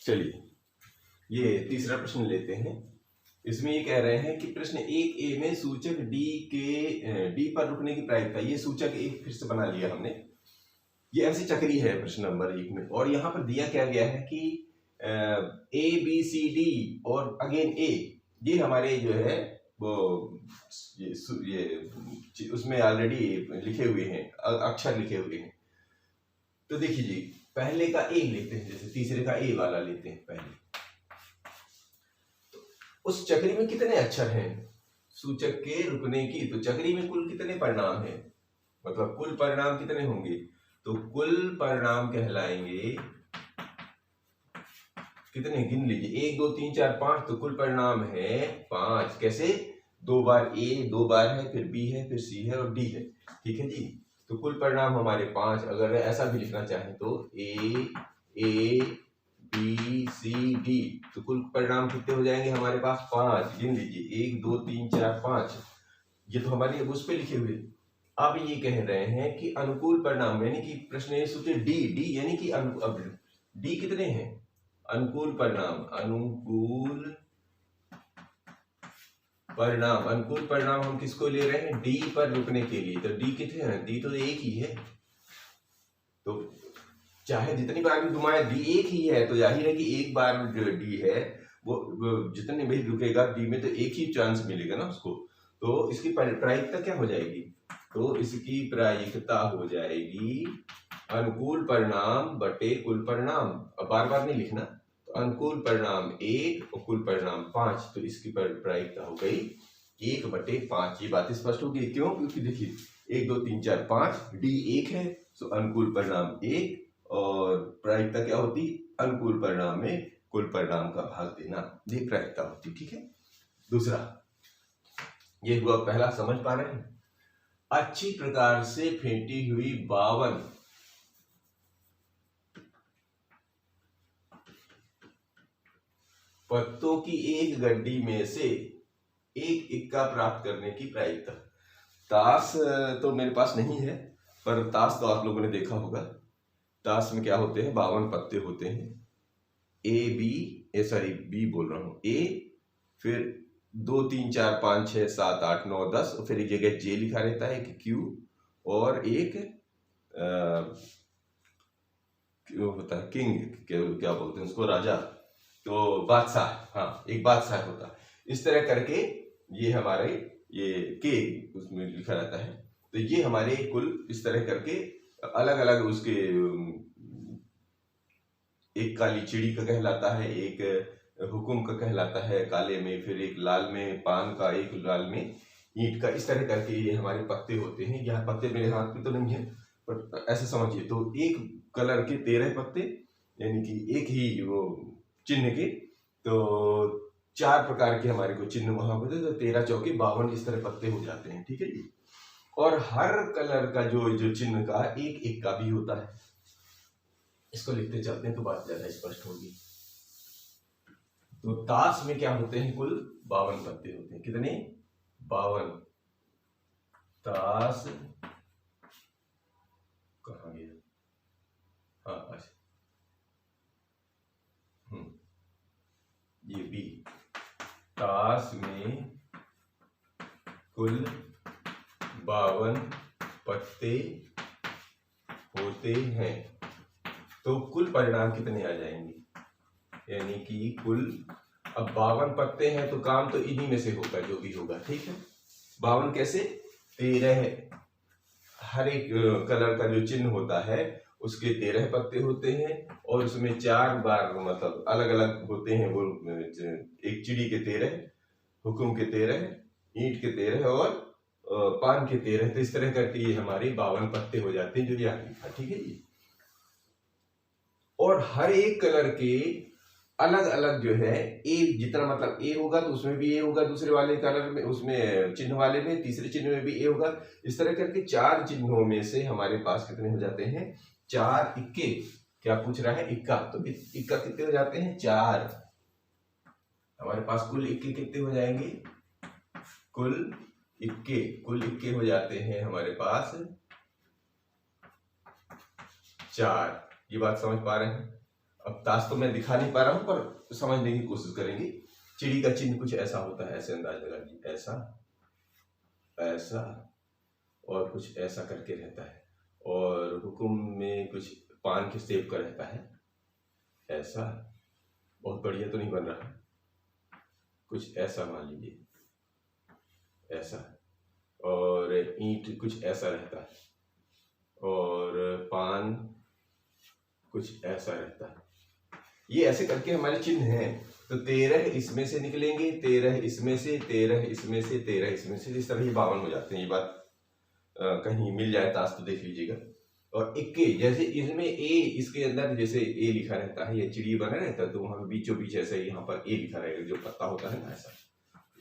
चलिए ये तीसरा प्रश्न लेते हैं। इसमें ये कह रहे हैं कि प्रश्न 1A में सूचक डी पर रुकने की प्रायिकता, ये सूचक 1 फिर से बना लिया हमने। ये ऐसी चक्री है प्रश्न नंबर 1 में, और यहाँ पर दिया क्या गया है कि ABCD और अगेन A, ये हमारे जो है वो ये उसमें ऑलरेडी लिखे हुए हैं, अक्षर लिखे हुए हैं। तो देखिए जी, पहले का A लेते हैं, जैसे तीसरे का A वाला लेते हैं पहले। तो उस चक्री में कितने अक्षर हैं सूचक के रुकने की? तो चक्री में कुल कितने परिणाम हैं, मतलब कुल परिणाम कितने होंगे? तो कुल परिणाम कहलाएंगे कितने, गिन लीजिए, 1 2 3 4 5, तो कुल परिणाम है 5। कैसे? 2 बार A, 2 बार है, फिर B है, फिर C है और D है। ठीक है जी, तो कुल परिणाम हमारे 5। अगर ऐसा भी लिखना चाहें तो A B C D, तो कुल परिणाम कितने हो जाएंगे हमारे पास? 5। गिन लीजिए, 1 2 3 4 5, ये तो हमारे उस पे लिखे हुए। अब ये कह रहे हैं कि अनुकूल परिणाम, यानी कि प्रश्न ये सोचे डी यानी कि अब डी कितने हैं? अनुकूल परिणाम, अनुकूल परिणाम हम किसको ले रहे हैं? डी पर रुकने के लिए। तो डी कितने हैं? डी तो एक ही है, तो चाहे जितनी बार भी घुमाए डी एक ही है, तो जाहिर है कि एक बार जो डी है वो जितने भी रुकेगा डी में, तो एक ही चांस मिलेगा ना उसको। तो इसकी प्रायिकता क्या हो जाएगी? तो इसकी प्रायिकता हो जाएगी अनुकूल परिणाम बटे कुल परिणाम। अब बार बार नहीं लिखना, तो अनुकूल परिणाम 1 और कुल परिणाम 5, तो इसकी प्रायिकता हो गई 1 बटे 5। ये बात स्पष्ट होगी। क्यों? क्योंकि देखिए 1 2 3 4 5, डी 1 है, तो अनुकूल परिणाम 1, और प्रायिकता क्या होती? अनुकूल परिणाम में कुल परिणाम का भाग देना, ये प्रायिकता होती। ठीक है। दूसरा, ये हुआ पहला, समझ पा रहे हैं? अच्छी प्रकार से फेंटी हुई 52 पत्तों की एक गड्डी में से एक इक्का प्राप्त करने की प्रायिकता। ताश तो मेरे पास नहीं है, पर ताश तो आप लोगों ने देखा होगा। ताश में क्या होते हैं? 52 पत्ते होते हैं। बी बोल रहा हूँ, ए, फिर 2 3 4 5 6 7 8 9 10, और फिर एक जगह जे लिखा रहता है, एक क्यू, और एक क्यों होता है, किंग, क्या बोलते हैं उसको, राजा, तो बादशाह, हाँ, एक बादशाह होता है। इस तरह करके ये हमारे ये के उसमें लिखा रहता है। तो ये हमारे कुल इस तरह करके अलग अलग उसके, एक काली चिड़ी का कहलाता है, एक हुकुम का कहलाता है काले में, फिर एक लाल में पान का, एक लाल में ईंट का। इस तरह करके ये हमारे पत्ते होते हैं। यहाँ पत्ते मेरे हाथ में तो नहीं है, पर ऐसे समझिए, तो एक कलर के 13 पत्ते, यानी कि एक ही वो चिन्ह के, तो 4 प्रकार के हमारे को चिन्ह वहां होते, तो 13 चौके 52 इस तरह पत्ते हो जाते हैं। ठीक है जी। और हर कलर का जो चिन्ह का एक इक्का भी होता है। इसको लिखते चलते हैं तो बात ज्यादा स्पष्ट होगी। तो ताश में क्या होते हैं? कुल 52 पत्ते होते हैं। कितने? 52। ताश कहाँ गया? हाँ, अच्छा, ये बी। ताश में कुल 52 पत्ते होते हैं, तो कुल परिणाम कितने आ जाएंगे? यानी कि कुल, अब 52 पत्ते हैं तो काम तो इन्हीं में से होगा, जो भी होगा। ठीक है। 52 कैसे? 13, हर एक कलर का जो चिन्ह होता है उसके 13 पत्ते होते हैं, और उसमें 4 बार मतलब अलग अलग होते हैं वो, एक चिड़ी के 13, हुकुम के 13, ईंट के 13 और पान के 13। तो इस तरह करके ये हमारे 52 पत्ते हो जाते हैं, जो यहाँ लिखा। ठीक है जी। और हर एक कलर के अलग अलग जो है, ए जितना मतलब ए होगा तो उसमें भी ए होगा, दूसरे वाले कलर में, उसमें चिन्ह वाले में, तीसरे चिन्ह में भी ए होगा। इस तरह करके 4 चिन्हों में से हमारे पास कितने हो जाते हैं? 4 इक्के। क्या पूछ रहा है? इक्का। तो इक्का कितने हो जाते हैं? 4। हमारे पास कुल इक्के कितने हो जाएंगे? कुल इक्के हो जाते हैं हमारे पास 4। ये बात समझ पा रहे हैं? अब ताश तो मैं दिखा नहीं पा रहा हूं, पर समझने की कोशिश करेंगे। चिड़ी का चिन्ह कुछ ऐसा होता है, ऐसे अंदाज लगा लीजिए, ऐसा ऐसा और कुछ ऐसा करके रहता है। और हुकुम में कुछ पान के सेब का रहता है, ऐसा। बहुत बढ़िया तो नहीं बन रहा, कुछ ऐसा मान लीजिए, ऐसा। और ईंट कुछ ऐसा रहता है, और पान कुछ ऐसा रहता है। ये ऐसे करके हमारे चिन्ह हैं। तो 13 इसमें से निकलेंगे, 13 इसमें से, 13 इसमें से, 13 इसमें से, इस तरह ये 52 हो जाते हैं। ये बात कहीं मिल जाए ताश तो देख लीजिएगा। और इक्के, जैसे इसमें ए, इसके अंदर जैसे ए लिखा रहता है, ये चिड़ी बना रहता है, तो वहां बीचों बीच ऐसे यहाँ पर ए लिखा रहेगा, जो पत्ता होता है ना, ऐसा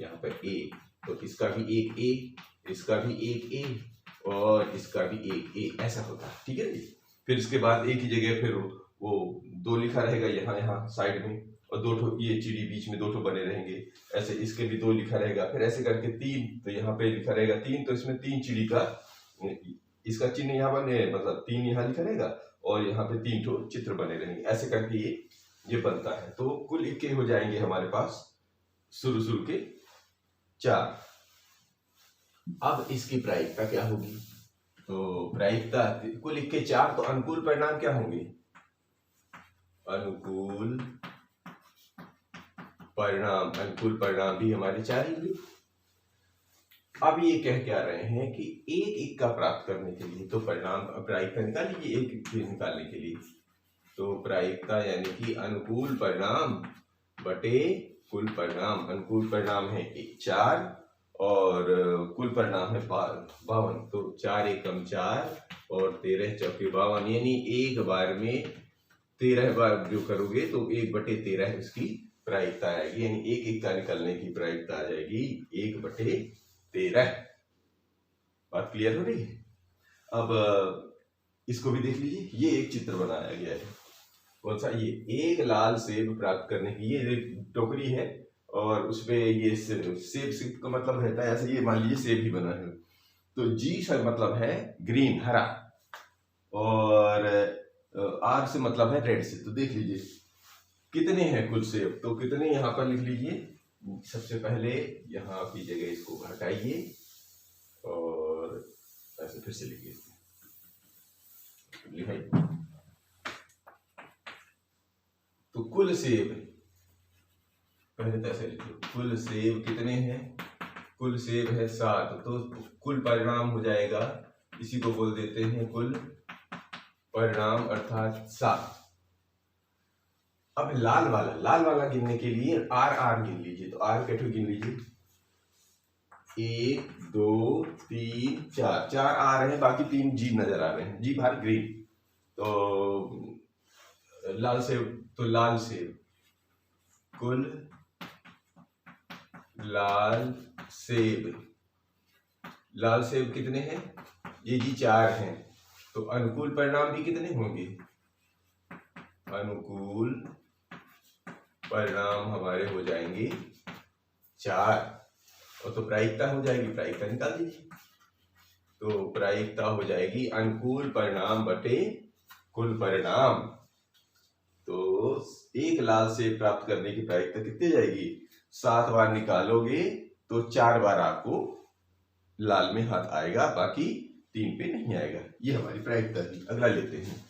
यहाँ पर ए। तो इसका भी एक ए, इसका भी एक ए, और इसका भी एक ए, ऐसा होता है। ठीक है जी। फिर इसके बाद एक ही जगह फिर वो 2 लिखा रहेगा यहाँ यहाँ साइड में, और 2 ठो ये चिड़ी बीच में 2 ठो बने रहेंगे, ऐसे इसके भी 2 लिखा रहेगा। फिर ऐसे करके 3, तो यहाँ पे लिखा रहेगा 3, तो इसमें 3 चिड़ी का इसका चिन्ह यहाँ बने, मतलब 3 यहाँ लिखा रहेगा, और यहाँ पे 3 ठो चित्र बने रहेंगे। ऐसे करके ये बनता है। तो कुल इक्के हो जाएंगे हमारे पास, शुरू के 4। अब इसकी प्रायिकता क्या होगी? तो प्रायिकता कुल इक्के 4, तो अनुकूल परिणाम क्या होंगे? अनुकूल परिणाम भी हमारे 4 ही हुए। अब ये कह क्या रहे हैं कि एक इक्का प्राप्त करने के लिए, तो परिणाम प्रायिकता निकाल लीजिए एक इक्के निकालने के लिए। तो प्रायिकता यानी कि अनुकूल परिणाम बटे कुल परिणाम। अनुकूल परिणाम है 4 और कुल परिणाम है 52। तो 4 एकम 4 और 13 चौके 52, यानी एक बार में 13 बार जो करोगे तो 1/13 उसकी प्रायिकता आएगी, यानी एक इक्का निकालने की प्रायिकता आ जाएगी 1/13। बात क्लियर हो रही है? अब इसको भी देख लीजिए, ये एक चित्र बनाया गया है। कौन सा? ये एक लाल सेब प्राप्त करने की, ये टोकरी है और उसपे ये सेब का मतलब रहता है ऐसे, ये मान लीजिए सेब ही बना है। तो जी का मतलब है ग्रीन, हरा, और आर से मतलब है रेड से। तो देख लीजिए कितने हैं कुल सेब, तो कितने यहाँ पर लिख लीजिए। सबसे पहले यहाँ की जगह इसको हटाइए और ऐसे फिर से लिखिए, तो कुल सेब, पहले तो ऐसे लिखिए, कुल सेब कितने हैं? कुल सेब है 7, तो कुल परिणाम हो जाएगा, इसी को बोल देते हैं कुल परिणाम अर्थात 7। अब लाल वाला गिनने के लिए आर गिन लीजिए। तो आर कैसे गिन लीजिए? 1 2 3 4, 4 आ रहे हैं, बाकी 3 जी नजर आ रहे हैं, जी बाहर ग्रीन। तो लाल सेब, कुल लाल सेब कितने हैं? ये जी 4 हैं। तो अनुकूल परिणाम भी कितने होंगे? अनुकूल परिणाम हमारे हो जाएंगे 4, और तो प्रायिकता हो जाएगी, प्रायिकता निकाल दीजिए। तो प्रायिकता हो जाएगी अनुकूल परिणाम बटे कुल परिणाम। तो एक लाल सेब प्राप्त करने की प्रायिकता कितनी जाएगी? 7 बार निकालोगे तो 4 बार आपको लाल में हाथ आएगा, बाकी 3 पे नहीं आएगा। ये हमारी प्रायिकता थी। अगला लेते हैं।